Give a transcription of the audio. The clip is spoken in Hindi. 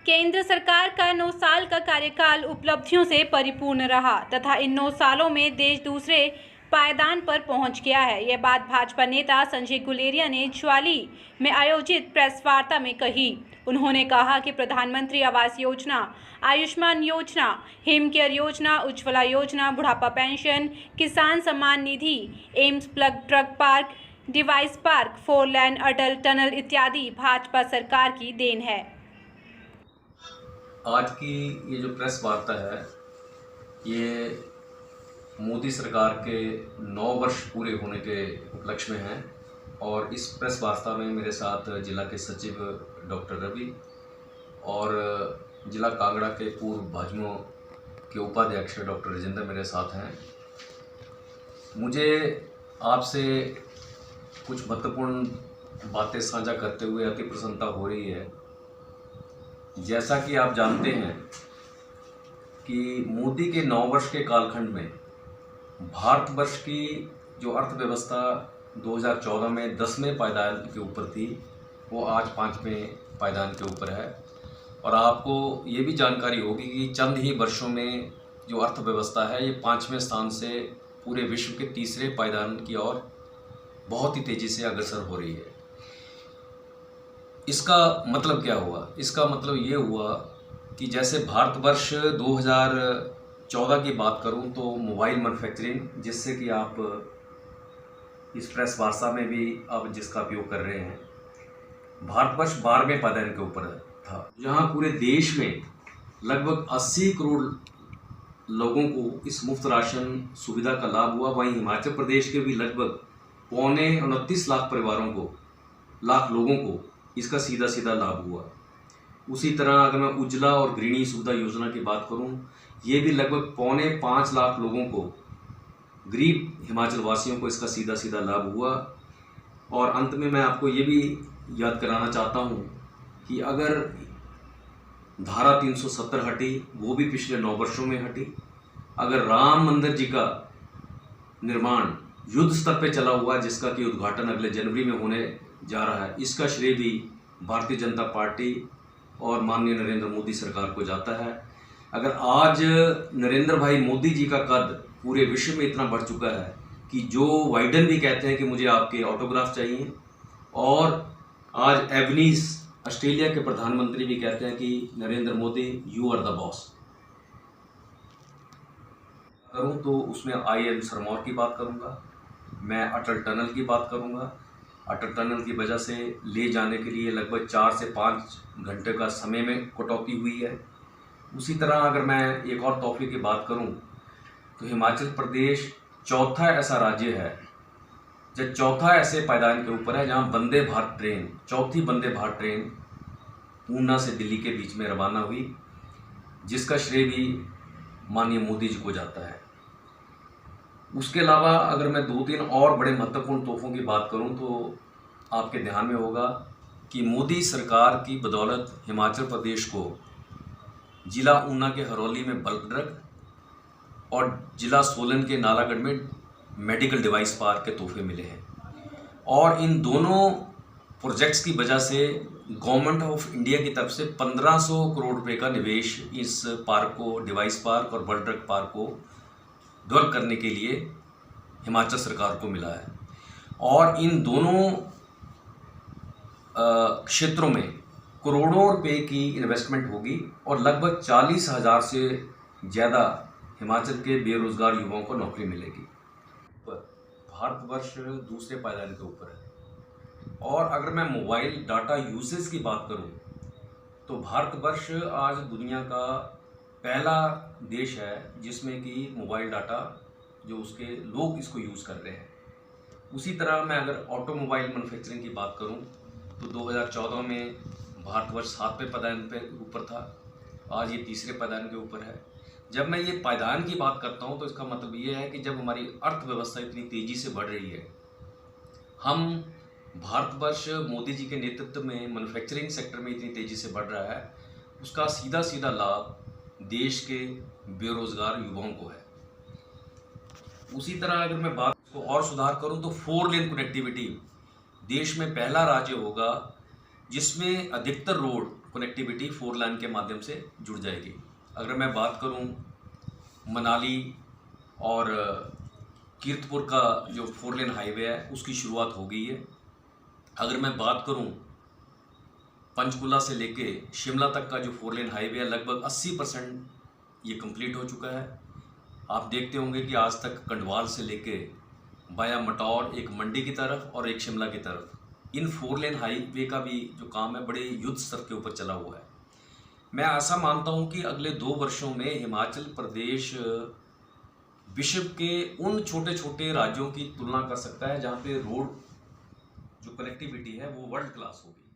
केंद्र सरकार का 9 साल का कार्यकाल उपलब्धियों से परिपूर्ण रहा तथा इन 9 सालों में देश दूसरे पायदान पर पहुंच गया है। यह बात भाजपा नेता संजय गुलेरिया ने ज्वाली में आयोजित प्रेस वार्ता में कही। उन्होंने कहा कि प्रधानमंत्री आवास योजना, आयुष्मान योजना, हिम केयर योजना, उज्ज्वला योजना, बुढ़ापा pension, Kisan Samman Nidhi, AIIMS bulk drug park, device park, 4 lane Atal tunnel इत्यादि भाजपा सरकार की देन है। आज की ये जो प्रेस वार्ता है, ये मोदी सरकार के 9 वर्ष पूरे होने के उपलक्ष्य में है। और इस प्रेस वार्ता में मेरे साथ जिला के सचिव डॉक्टर रवि और जिला कांगड़ा के पूर्व भाजपा के उपाध्यक्ष डॉक्टर राजेंद्र मेरे साथ हैं। मुझे आपसे कुछ महत्वपूर्ण बातें साझा करते हुए अति प्रसन्नता हो रही है। जैसा कि आप जानते हैं कि मोदी के 9 वर्ष के कालखंड में भारतवर्ष की जो अर्थव्यवस्था 2014 में 10वें पायदान के ऊपर थी, वो आज 5वें पायदान के ऊपर है। और आपको ये भी जानकारी होगी कि चंद ही वर्षों में जो अर्थव्यवस्था है, ये 5वें स्थान से पूरे विश्व के तीसरे पायदान की ओर बहुत ही तेज़ी से अग्रसर हो रही है। इसका मतलब क्या हुआ? इसका मतलब ये हुआ कि जैसे भारतवर्ष 2014 की बात करूं तो मोबाइल मैन्युफैक्चरिंग, जिससे कि आप इस प्रेस वार्ता में भी आप जिसका उपयोग कर रहे हैं, भारतवर्ष 12वें पायदान के ऊपर था, जहां पूरे देश में लगभग 80 करोड़ लोगों को इस मुफ्त राशन सुविधा का लाभ हुआ। वहीं हिमाचल प्रदेश के भी लगभग 29 लाख परिवारों को, लाख लोगों को इसका सीधा सीधा लाभ हुआ। उसी तरह अगर मैं उज्ज्वला और गृहिणी सुविधा योजना की बात करूं, ये भी लगभग 5.25 लाख लोगों को, गरीब हिमाचल वासियों को इसका सीधा सीधा लाभ हुआ। और अंत में मैं आपको ये भी याद कराना चाहता हूं कि अगर धारा 370 हटी, वो भी पिछले 9 वर्षों में हटी। अगर राम मंदिर जी का निर्माण युद्ध स्तर पे चला हुआ, जिसका कि उद्घाटन अगले जनवरी में होने जा रहा है, इसका श्रेय भी भारतीय जनता पार्टी और माननीय नरेंद्र मोदी सरकार को जाता है। अगर आज नरेंद्र भाई मोदी जी का कद पूरे विश्व में इतना बढ़ चुका है कि जो बाइडेन भी कहते हैं कि मुझे आपके ऑटोग्राफ चाहिए, और आज एबनीज ऑस्ट्रेलिया के प्रधानमंत्री भी कहते हैं कि Narendra Modi you are the boss. करूं तो उसमें IIM सिरमौर की बात करूंगा, मैं अटल टनल की बात करूंगा। अटल टनल की वजह से ले जाने के लिए लगभग 4 से 5 घंटे का समय में कटौती हुई है। उसी तरह अगर मैं एक और तोहफे की बात करूं तो हिमाचल प्रदेश चौथा ऐसा राज्य है, जो चौथा ऐसे पायदान के ऊपर है जहां वंदे भारत ट्रेन, चौथी वंदे भारत ट्रेन ऊना से दिल्ली के बीच में रवाना हुई, जिसका श्रेय भी माननीय मोदी जी को जाता है। उसके अलावा अगर मैं 2-3 और बड़े महत्वपूर्ण तोहफों की बात करूं तो आपके ध्यान में होगा कि मोदी सरकार की बदौलत हिमाचल प्रदेश को जिला ऊना के हरौली में बल्क ड्रग और जिला सोलन के नालागढ़ में मेडिकल डिवाइस पार्क के तोहफे मिले हैं। और इन दोनों प्रोजेक्ट्स की वजह से गवर्नमेंट ऑफ इंडिया की तरफ से 1500 करोड़ रुपए का निवेश इस पार्क को, डिवाइस पार्क और बल्क ड्रग पार्क को डेवलप करने के लिए हिमाचल सरकार को मिला है। और इन दोनों क्षेत्रों में करोड़ों रुपए की इन्वेस्टमेंट होगी और लगभग 40,000 से ज़्यादा हिमाचल के बेरोजगार युवाओं को नौकरी मिलेगी। भारतवर्ष दूसरे पायदान के ऊपर है। और अगर मैं मोबाइल डाटा यूसेज की बात करूं तो भारतवर्ष आज दुनिया का पहला देश है जिसमें कि मोबाइल डाटा जो उसके लोग इसको यूज़ कर रहे हैं। उसी तरह मैं अगर ऑटोमोबाइल मैन्युफैक्चरिंग की बात करूं तो 2014 में भारतवर्ष 7वें पायदान पे ऊपर था, आज ये तीसरे पायदान के ऊपर है। जब मैं ये पायदान की बात करता हूं तो इसका मतलब ये है कि जब हमारी अर्थव्यवस्था इतनी तेज़ी से बढ़ रही है, हम भारतवर्ष मोदी जी के नेतृत्व में मैन्युफैक्चरिंग सेक्टर में इतनी तेज़ी से बढ़ रहा है, उसका सीधा सीधा लाभ देश के बेरोजगार युवाओं को है। उसी तरह अगर मैं बात को और सुधार करूं तो 4 लेन कनेक्टिविटी देश में पहला राज्य होगा जिसमें अधिकतर रोड कनेक्टिविटी 4 लाइन के माध्यम से जुड़ जाएगी। अगर मैं बात करूं मनाली और कीरतपुर का जो 4 लेन हाईवे है उसकी शुरुआत हो गई है। अगर मैं बात करूं पंचकुला से लेके शिमला तक का जो 4 लेन हाईवे है लगभग 80% ये कंप्लीट हो चुका है। आप देखते होंगे कि आज तक कंडवाल से लेके बाया मटौर एक मंडी की तरफ और एक शिमला की तरफ इन 4 लेन हाईवे का भी जो काम है बड़े युद्ध स्तर के ऊपर चला हुआ है। मैं ऐसा मानता हूं कि अगले 2 वर्षों में हिमाचल प्रदेश विश्व के उन छोटे छोटे राज्यों की तुलना कर सकता है जहां पे रोड जो कनेक्टिविटी है वो वर्ल्ड क्लास होगी।